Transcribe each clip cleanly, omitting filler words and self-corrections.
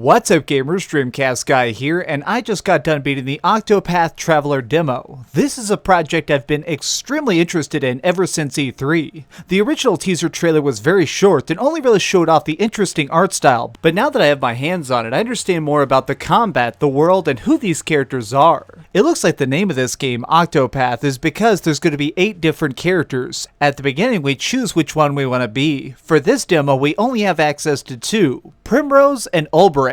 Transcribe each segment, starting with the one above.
What's up gamers, DreamcastGuy here, and I just got done beating the Octopath Traveler demo. This is a project I've been extremely interested in ever since E3. The original teaser trailer was very short and only really showed off the interesting art style, but now that I have my hands on it, I understand more about the combat, the world, and who these characters are. It looks like the name of this game, Octopath, is because there's going to be 8 different characters. At the beginning, we choose which one we want to be. For this demo, we only have access to 2, Primrose and Olberic.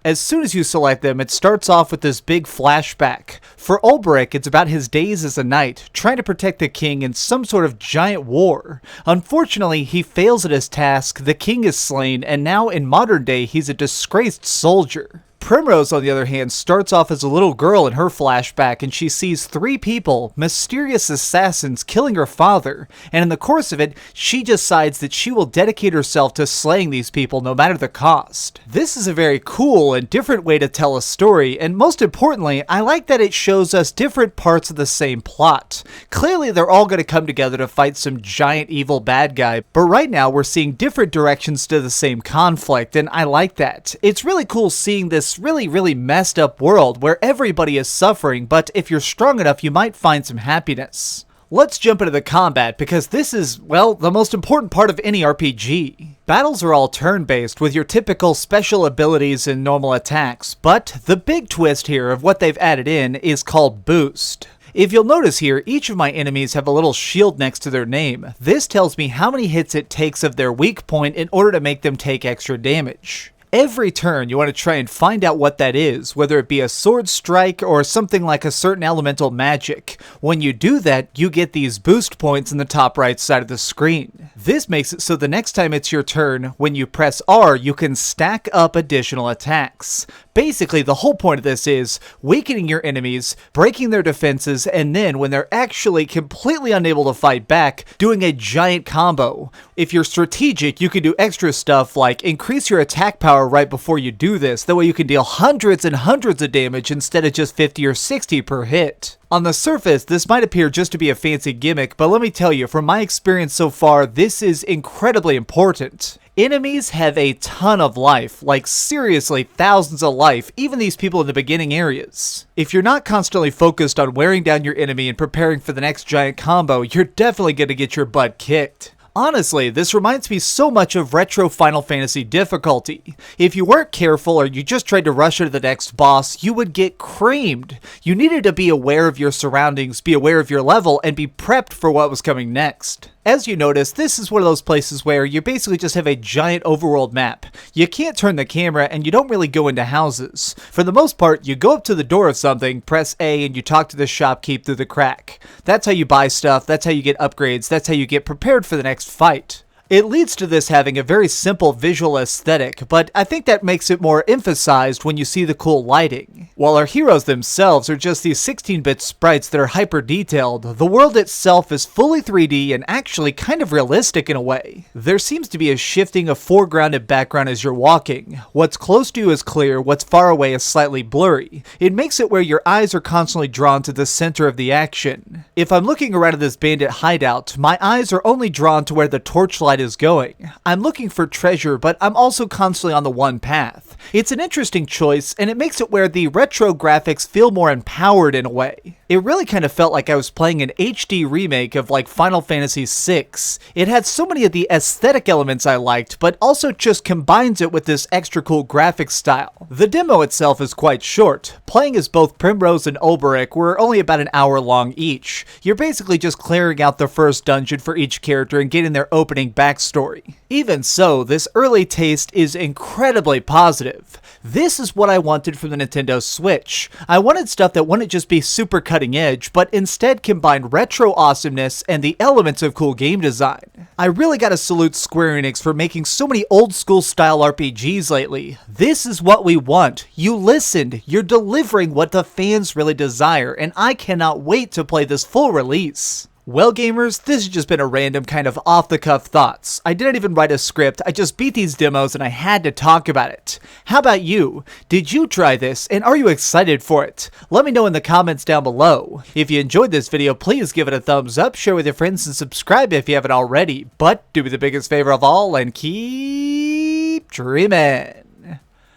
As soon as you select them, it starts off with this big flashback. For Olberic, it's about his days as a knight, trying to protect the king in some sort of giant war. Unfortunately, he fails at his task, the king is slain, and now in modern day, he's a disgraced soldier. Primrose, on the other hand, starts off as a little girl in her flashback, and she sees 3 people, mysterious assassins, killing her father, and in the course of it, she decides that she will dedicate herself to slaying these people no matter the cost. This is a very cool and different way to tell a story, and most importantly, I like that it shows us different parts of the same plot. Clearly, they're all going to come together to fight some giant evil bad guy, but right now we're seeing different directions to the same conflict, and I like that. It's really cool seeing this really messed up world where everybody is suffering, but if you're strong enough, you might find some happiness. Let's jump into the combat, because this is, well, the most important part of any RPG. Battles are all turn-based with your typical special abilities and normal attacks, but the big twist here of what they've added in is called Boost. If you'll notice here, each of my enemies have a little shield next to their name. This tells me how many hits it takes of their weak point in order to make them take extra damage. Every turn, you want to try and find out what that is, whether it be a sword strike or something like a certain elemental magic. When you do that, you get these boost points in the top right side of the screen. This makes it so the next time it's your turn, when you press R, you can stack up additional attacks. Basically, the whole point of this is weakening your enemies, breaking their defenses, and then when they're actually completely unable to fight back, doing a giant combo. If you're strategic, you can do extra stuff like increase your attack power right before you do this, that way you can deal hundreds and hundreds of damage instead of just 50 or 60 per hit. On the surface, this might appear just to be a fancy gimmick, but let me tell you, from my experience so far, this is incredibly important. Enemies have a ton of life, like seriously thousands of life, even these people in the beginning areas. If you're not constantly focused on wearing down your enemy and preparing for the next giant combo, you're definitely going to get your butt kicked. Honestly, this reminds me so much of retro Final Fantasy difficulty. If you weren't careful or you just tried to rush into the next boss, you would get creamed. You needed to be aware of your surroundings, be aware of your level, and be prepped for what was coming next. As you notice, this is one of those places where you basically just have a giant overworld map. You can't turn the camera and you don't really go into houses. For the most part, you go up to the door of something, press A, and you talk to the shopkeep through the crack. That's how you buy stuff, that's how you get upgrades, that's how you get prepared for the next fight. It leads to this having a very simple visual aesthetic, but I think that makes it more emphasized when you see the cool lighting. While our heroes themselves are just these 16-bit sprites that are hyper-detailed, the world itself is fully 3D and actually kind of realistic in a way. There seems to be a shifting of foreground and background as you're walking. What's close to you is clear, what's far away is slightly blurry. It makes it where your eyes are constantly drawn to the center of the action. If I'm looking around at this bandit hideout, my eyes are only drawn to where the torchlight is going. I'm looking for treasure, but I'm also constantly on the one path. It's an interesting choice, and it makes it where the retro graphics feel more empowered in a way. It really kind of felt like I was playing an HD remake of like Final Fantasy VI. It had so many of the aesthetic elements I liked, but also just combines it with this extra cool graphics style. The demo itself is quite short. Playing as both Primrose and Olberic were only about an hour long each. You're basically just clearing out the first dungeon for each character and getting their opening backstory. Even so, this early taste is incredibly positive. This is what I wanted from the Nintendo Switch. I wanted stuff that wouldn't just be super cutting edge, but instead combined retro awesomeness and the elements of cool game design. I really gotta salute Square Enix for making so many old school style RPGs lately. This is what we want. You listened. You're delivering what the fans really desire, and I cannot wait to play this full release. Well gamers, this has just been a random kind of off-the-cuff thoughts. I didn't even write a script, I just beat these demos and I had to talk about it. How about you? Did you try this and are you excited for it? Let me know in the comments down below. If you enjoyed this video, please give it a thumbs up, share with your friends, and subscribe if you haven't already. But do me the biggest favor of all and keep dreaming.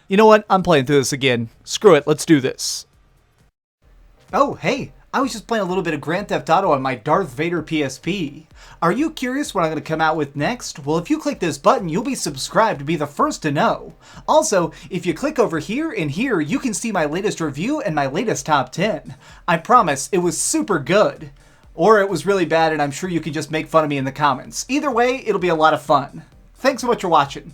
You know what? I'm playing through this again. Screw it, let's do this. Oh, hey, I was just playing a little bit of Grand Theft Auto on my Darth Vader PSP. Are you curious what I'm going to come out with next? Well, if you click this button, you'll be subscribed to be the first to know. Also, if you click over here and here, you can see my latest review and my latest top 10. I promise, it was super good. Or it was really bad and I'm sure you can just make fun of me in the comments. Either way, it'll be a lot of fun. Thanks so much for watching.